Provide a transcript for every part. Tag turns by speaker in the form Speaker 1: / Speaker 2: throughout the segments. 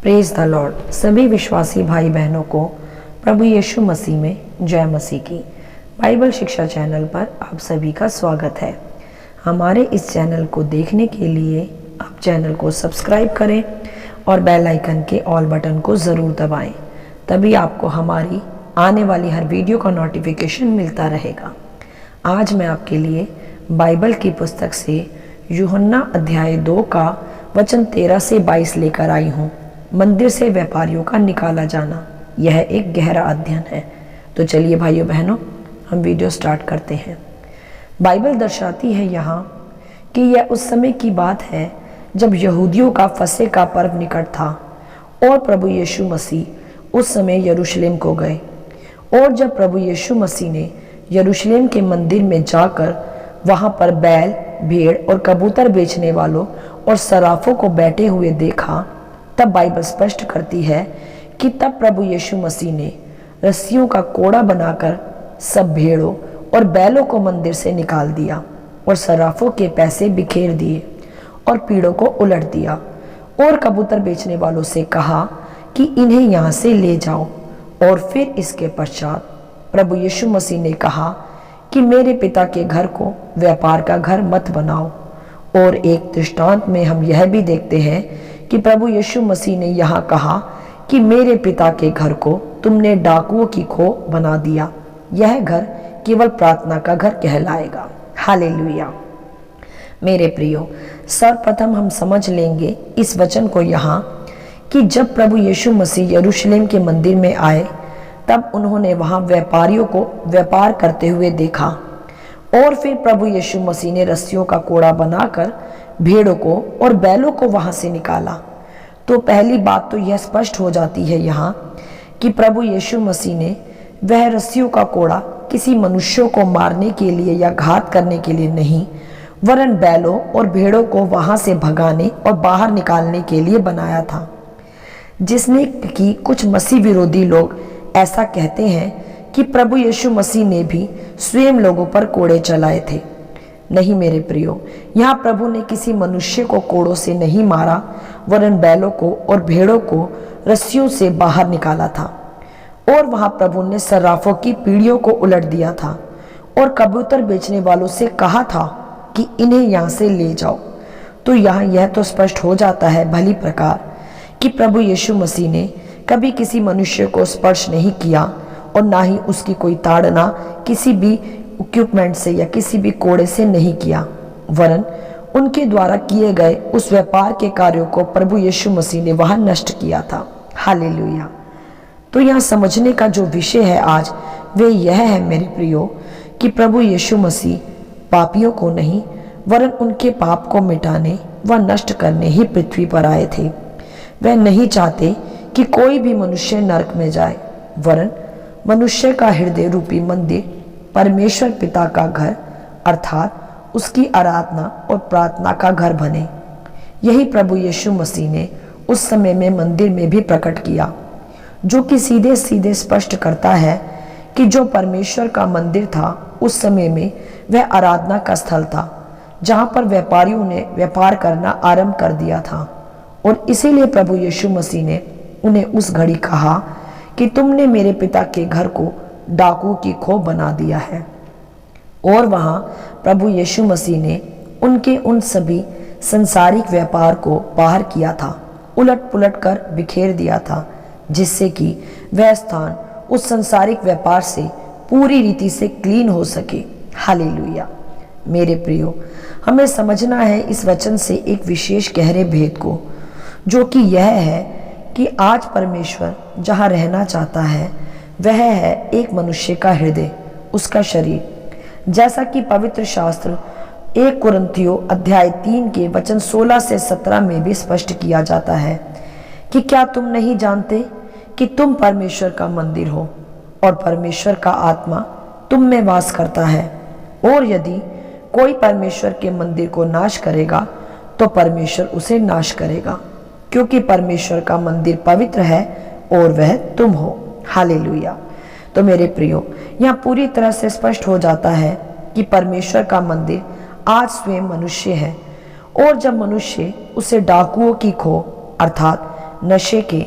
Speaker 1: Praise the Lord. सभी विश्वासी भाई बहनों को प्रभु यीशु मसीह में जय मसीह की। बाइबल शिक्षा चैनल पर आप सभी का स्वागत है। हमारे इस चैनल को देखने के लिए आप चैनल को सब्सक्राइब करें और बेल आइकन के ऑल बटन को ज़रूर दबाएं, तभी आपको हमारी आने वाली हर वीडियो का नोटिफिकेशन मिलता रहेगा। आज मैं आपके लिए बाइबल की पुस्तक से यूहन्ना अध्याय 2 का वचन 13 से 22 लेकर आई हूँ। मंदिर से व्यापारियों का निकाला जाना, यह एक गहरा अध्ययन है। तो चलिए भाइयों बहनों, हम वीडियो स्टार्ट करते हैं। बाइबल दर्शाती है यहाँ कि यह उस समय की बात है जब यहूदियों का फसह का पर्व निकट था और प्रभु यीशु मसीह उस समय यरूशलेम को गए। और जब प्रभु यीशु मसीह ने यरूशलेम के मंदिर में जाकर वहाँ पर बैल, भेड़ और कबूतर बेचने वालों और सराफों को बैठे हुए देखा, तब बाइबल स्पष्ट करती है कि तब प्रभु यीशु मसीह ने रस्सियों का कोड़ा बनाकर सब भेड़ों और बैलों को मंदिर से निकाल दिया और सराफों के पैसे बिखेर दिए और पीड़ों को उलट दिया और कबूतर बेचने वालों से कहा कि इन्हें यहाँ से ले जाओ। और फिर इसके पश्चात प्रभु यीशु मसीह ने कहा कि मेरे पिता के घर को व्यापार का घर मत बनाओ। और एक दृष्टांत में हम यह भी देखते हैं कि प्रभु यीशु मसीह ने यहाँ कहा कि मेरे पिता के घर को तुमने डाकुओं की खो बना दिया। यह घर केवल प्रार्थना का घर कहलाएगा। हालेलुया। मेरे प्रियो, सर्वप्रथम हम समझ लेंगे इस वचन को यहाँ कि जब प्रभु यीशु मसीह यरूशलेम के मंदिर में आए, तब उन्होंने वहाँ व्यापारियों को व्यापार करते हुए देखा। और फिर प्रभु यीशु मसीह ने रस्सियों का कोड़ा बनाकर भेड़ों को और बैलों को वहां से निकाला। तो पहली बात तो यह स्पष्ट हो जाती है यहाँ कि प्रभु यीशु मसीह ने वह रस्सियों का कोड़ा किसी मनुष्यों को मारने के लिए या घात करने के लिए नहीं, वरन बैलों और भेड़ों को वहां से भगाने और बाहर निकालने के लिए बनाया था। जिसने कि कुछ मसीह विरोधी लोग ऐसा कहते हैं कि प्रभु यीशु मसीह ने भी स्वयं लोगों पर कोड़े चलाए थे। नहीं मेरे प्रियो, यहाँ प्रभु ने किसी मनुष्य को कोड़ों से नहीं मारा, वरन बैलों को और भेड़ों को रस्सियों से बाहर निकाला था। और वहाँ प्रभु ने सर्राफों की पीढ़ियों को उलट दिया था और कबूतर बेचने वालों से कहा था कि इन्हें यहाँ से ले जाओ। तो यहाँ यह तो स्पष्ट हो जाता है भली प्रकार कि प्रभु यीशु मसीह ने कभी किसी मनुष्य को स्पर्श नहीं किया और ना ही उसकी कोई ताड़ना किसी भी इक्विपमेंट से या किसी भी कोड़े से नहीं किया, वरन उनके द्वारा किए गए उस व्यापार के कार्यों को प्रभु यीशु मसीह ने वहां नष्ट किया था। हालेलुया। तो यहाँ समझने का जो विषय है आज, वे यह है मेरे प्रियो कि प्रभु यीशु मसीह पापियों को नहीं, वरन उनके पाप को मिटाने व नष्ट करने ही पृथ्वी पर आए थे। वह नहीं चाहते कि कोई भी मनुष्य नरक में जाए, वरन मनुष्य का हृदय रूपी मंदिर परमेश्वर पिता का घर अर्थात उसकी आराधना और प्रार्थना का घर बने। यही प्रभु यीशु मसीह ने उस समय में मंदिर में भी प्रकट किया, जो कि सीधे सीधे स्पष्ट करता है कि जो परमेश्वर का मंदिर था उस समय में वह आराधना का स्थल था, जहाँ पर व्यापारियों ने व्यापार करना आरंभ कर दिया था। और इसीलिए प्रभु यीशु मसीह ने उन्हें उस घड़ी कहा कि तुमने मेरे पिता के घर को डाकू की खो बना दिया है। और वहाँ प्रभु यीशु मसीह ने उनके उन सभी संसारिक व्यापार को बाहर किया था, उलट पुलट कर बिखेर दिया था, जिससे कि वह स्थान उस संसारिक व्यापार से पूरी रीति से क्लीन हो सके। हालेलुया। मेरे प्रियो, हमें समझना है इस वचन से एक विशेष गहरे भेद को, जो कि यह है कि आज परमेश्वर जहाँ रहना चाहता है वह है एक मनुष्य का हृदय, उसका शरीर। जैसा कि पवित्र शास्त्र 1 कुरिन्थियों अध्याय 3 के वचन 16 से 17 में भी स्पष्ट किया जाता है कि क्या तुम नहीं जानते कि तुम परमेश्वर का मंदिर हो और परमेश्वर का आत्मा तुम में वास करता है। और यदि कोई परमेश्वर के मंदिर को नाश करेगा तो परमेश्वर उसे नाश करेगा, क्योंकि परमेश्वर का मंदिर पवित्र है और वह तुम हो। हालेलुया। तो मेरे प्रियो, यहाँ पूरी तरह से स्पष्ट हो जाता है कि परमेश्वर का मंदिर आज स्वयं मनुष्य है। और जब मनुष्य उसे डाकुओं की खो अर्थात नशे के,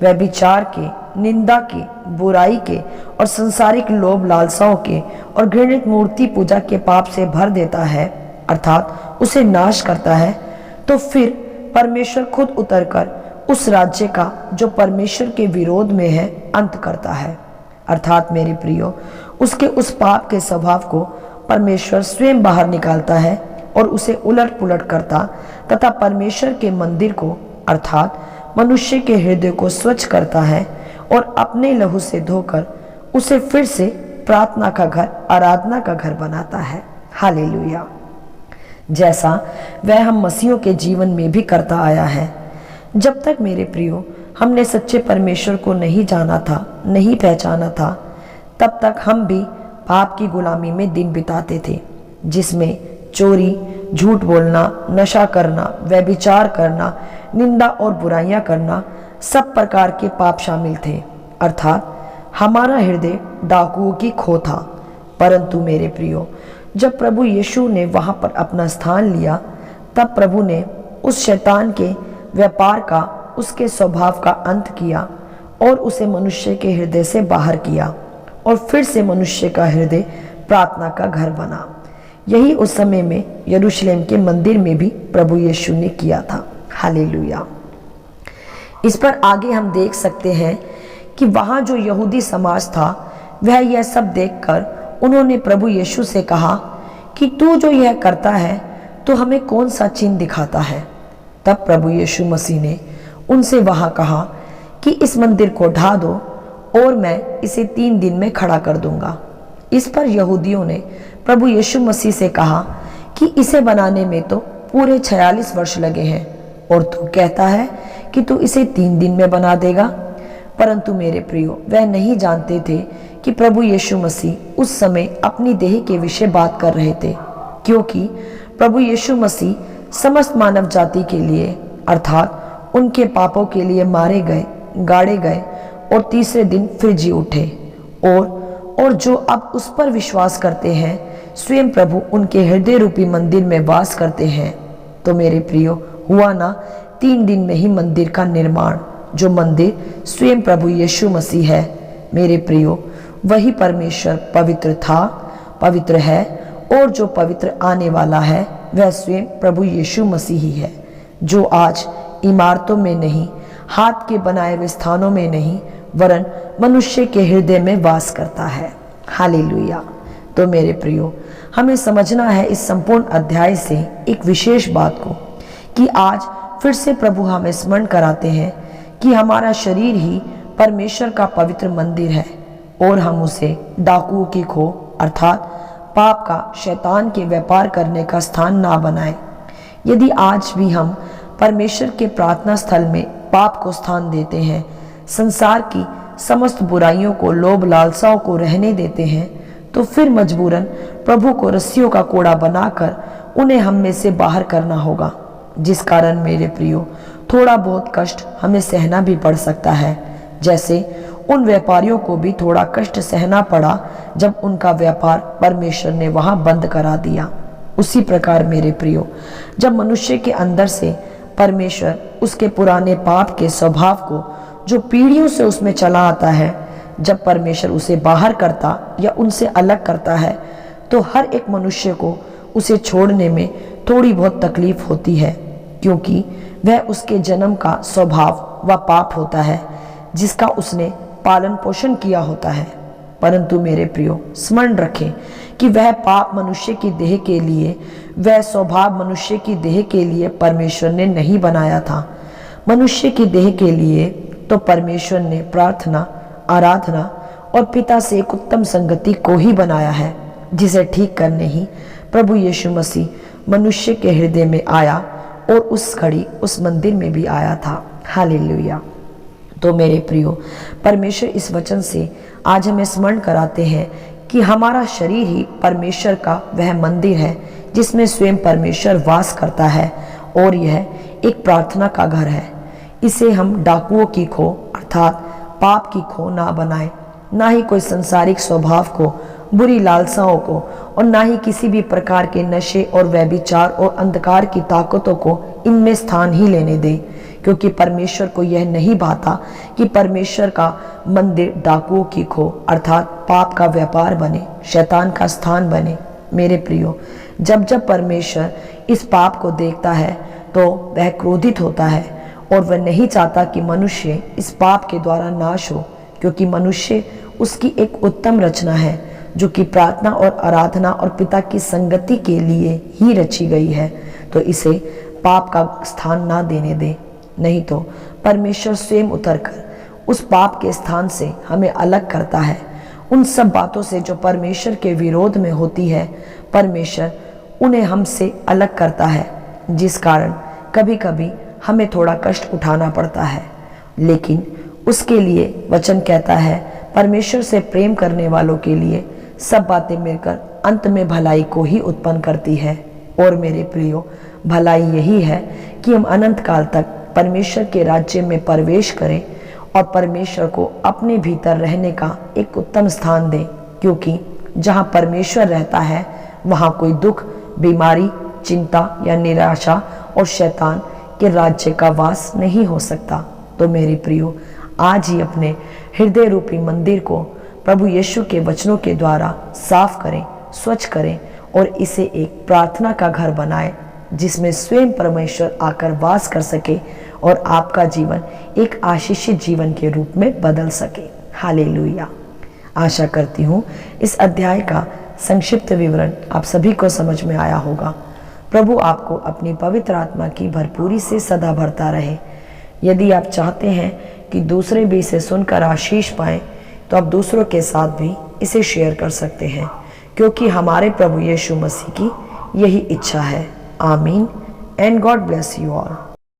Speaker 1: व्यभिचार के, निंदा के, बुराई के और संसारिक लोभ लालसाओं के और घृणित मूर्ति पूजा के पाप से भर देता है, अर्थात उसे नाश करता है, तो फिर परमेश्वर खुद उतरकर उस राज्य का जो परमेश्वर के विरोध में है अंत करता है। अर्थात मेरे प्रियो, उसके उस पाप के स्वभाव को परमेश्वर स्वयं बाहर निकालता है और उसे उलट पुलट करता तथा परमेश्वर के मंदिर को अर्थात मनुष्य के हृदय को स्वच्छ करता है और अपने लहू से धोकर उसे फिर से प्रार्थना का घर, आराधना का घर बनाता है। हालेलुया। जैसा वह हम मसीहों के जीवन में भी करता आया है। जब तक मेरे प्रियो हमने सच्चे परमेश्वर को नहीं जाना था, नहीं पहचाना था, तब तक हम भी पाप की गुलामी में दिन बिताते थे, जिसमें चोरी, झूठ बोलना, नशा करना, व्यभिचार करना, निंदा और बुराइयां करना, सब प्रकार के पाप शामिल थे। अर्थात हमारा हृदय डाकुओं की खो था। परंतु मेरे प्रियो, जब प्रभु यीशु ने वहां पर अपना स्थान लिया, तब प्रभु ने उस शैतान के व्यापार का, उसके स्वभाव का अंत किया और उसे मनुष्य के हृदय से बाहर किया और फिर से मनुष्य का हृदय प्रार्थना का घर बना। यही उस समय में यरूशलेम के मंदिर में भी प्रभु यीशु ने किया था। हालेलुया। इस पर आगे हम देख सकते हैं कि वहां जो यहूदी समाज था, वह यह सब देखकर उन्होंने प्रभु यीशु से कहा कि तू जो यह करता है तो हमें कौन सा चिन्ह दिखाता है। तब प्रभु यीशु मसीह ने उनसे वहां कहा कि इस मंदिर को ढा दो और मैं इसे 3 दिन में खड़ा कर दूंगा। इस पर यहूदियों ने प्रभु यीशु मसीह से कहा कि इसे बनाने में तो पूरे 46 वर्ष लगे हैं और तू कहता है कि तू इसे 3 दिन में बना देगा। परंतु मेरे प्रियो, वह नहीं जानते थे कि प्रभु यीशु मसीह उस समय अपनी देह के विषय बात कर रहे थे, क्योंकि प्रभु यीशु मसीह समस्त मानव जाति के लिए अर्थात उनके पापों के लिए मारे गए, गाड़े गए और तीसरे दिन फिर जी उठे और जो अब उस पर विश्वास करते हैं, स्वयं प्रभु उनके हृदय रूपी मंदिर में वास करते हैं। तो मेरे प्रियो, हुआ ना 3 दिन में ही मंदिर का निर्माण, जो मंदिर स्वयं प्रभु यीशु मसीह है। मेरे प्रियो, वही परमेश्वर पवित्र था, पवित्र है और जो पवित्र आने वाला है वह स्वयं प्रभु यीशु मसीह ही है, जो आज इमारतों में नहीं, हाथ के बनाए हुए स्थानों में नहीं, वरन मनुष्य के हृदय में वास करता है। हालेलुया। तो मेरे प्रियो, हमें समझना है इस संपूर्ण अध्याय से एक विशेष बात को कि आज फिर से प्रभु हमें स्मरण कराते हैं कि हमारा शरीर ही परमेश्वर का पवित्र मंदिर है और हम उसे डाकुओं की खो अर्थात पाप का, शैतान के व्यापार करने का स्थान ना बनाएं। यदि आज भी हम परमेश्वर के प्रार्थना स्थल में पाप को स्थान देते हैं, संसार की समस्त बुराइयों को, लोभ लालसाओं को रहने देते हैं, तो फिर मजबूरन प्रभु को रस्सियों का कोड़ा बनाकर उन्हें हम में से बाहर करना होगा, जिस कारण मेरे प्रियो थोड़ा बहुत कष्ट हमें सहना भी पड़ सकता है। जैसे उन व्यापारियों को भी थोड़ा कष्ट सहना पड़ा जब उनका व्यापार परमेश्वर ने वहां बंद करा दिया। उसी प्रकार मेरे प्रियो, जब मनुष्य के अंदर से परमेश्वर उसके पुराने पाप के स्वभाव को, जो पीढ़ियों से उसमें चला आता है, जब परमेश्वर उसे बाहर करता या उनसे अलग करता है, तो हर एक मनुष्य को उसे छोड़ने में थोड़ी बहुत तकलीफ होती है, क्योंकि वह उसके जन्म का स्वभाव व पाप होता है जिसका उसने पालन पोषण किया होता है। परंतु मेरे प्रियो, स्मरण रखें कि वह पाप मनुष्य की देह के लिए, वह स्वभाव मनुष्य की देह के लिए परमेश्वर ने नहीं बनाया था। मनुष्य की देह के लिए तो परमेश्वर ने प्रार्थना, आराधना और पिता से एक उत्तम संगति को ही बनाया है, जिसे ठीक करने ही प्रभु यीशु मसीह मनुष्य के हृदय में आया और उस घड़ी उस मंदिर में भी आया था। हालेलुया। तो मेरे प्रियो, परमेश्वर इस वचन से आज हमें स्मरण कराते हैं कि हमारा शरीर ही परमेश्वर का वह मंदिर है जिसमें स्वयं परमेश्वर वास करता है और यह एक प्रार्थना का घर है। इसे हम डाकुओं की खो अर्थात पाप की खो ना बनाएं, ना ही कोई संसारिक स्वभाव को, बुरी लालसाओं को और ना ही किसी भी प्रकार के नशे और व्यभिचार और अंधकार की ताकतों को इनमें स्थान ही लेने दें, क्योंकि परमेश्वर को यह नहीं भाता कि परमेश्वर का मंदिर डाकुओं की खो अर्थात पाप का व्यापार बने, शैतान का स्थान बने। मेरे प्रियो, जब जब परमेश्वर इस पाप को देखता है तो वह क्रोधित होता है और वह नहीं चाहता कि मनुष्य इस पाप के द्वारा नाश हो, क्योंकि मनुष्य उसकी एक उत्तम रचना है जो कि प्रार्थना और आराधना और पिता की संगति के लिए ही रची गई है। तो इसे पाप का स्थान ना देने दे, नहीं तो परमेश्वर स्वयं उतरकर उस पाप के स्थान से हमें अलग करता है। उन सब बातों से जो परमेश्वर के विरोध में होती है, परमेश्वर उन्हें हमसे अलग करता है, जिस कारण कभी कभी हमें थोड़ा कष्ट उठाना पड़ता है। लेकिन उसके लिए वचन कहता है, परमेश्वर से प्रेम करने वालों के लिए सब बातें मिलकर अंत में भलाई को ही उत्पन्न करती है। और मेरे प्रियो, भलाई यही है कि हम अनंत काल तक परमेश्वर के राज्य में प्रवेश करें और परमेश्वर को अपने भीतर रहने का एक उत्तम स्थान दें, क्योंकि जहाँ परमेश्वर रहता है वहाँ कोई दुख, बीमारी, चिंता या निराशा और शैतान के राज्य का वास नहीं हो सकता। तो मेरे प्रियो, आज ही अपने हृदय रूपी मंदिर को प्रभु यीशु के वचनों के द्वारा साफ करें, स्वच्छ करें और इसे एक प्रार्थना का घर बनाएं, जिसमें स्वयं परमेश्वर आकर वास कर सके और आपका जीवन एक आशीषित जीवन के रूप में बदल सके। हालेलुया। आशा करती हूँ इस अध्याय का संक्षिप्त विवरण आप सभी को समझ में आया होगा। प्रभु आपको अपनी पवित्र आत्मा की भरपूरी से सदा भरता रहे। यदि आप चाहते हैं कि दूसरे भी इसे सुनकर आशीष पाएं, तो आप दूसरों के साथ भी इसे शेयर कर सकते हैं, क्योंकि हमारे प्रभु यीशु मसीह की यही इच्छा है। आमीन and God bless you all.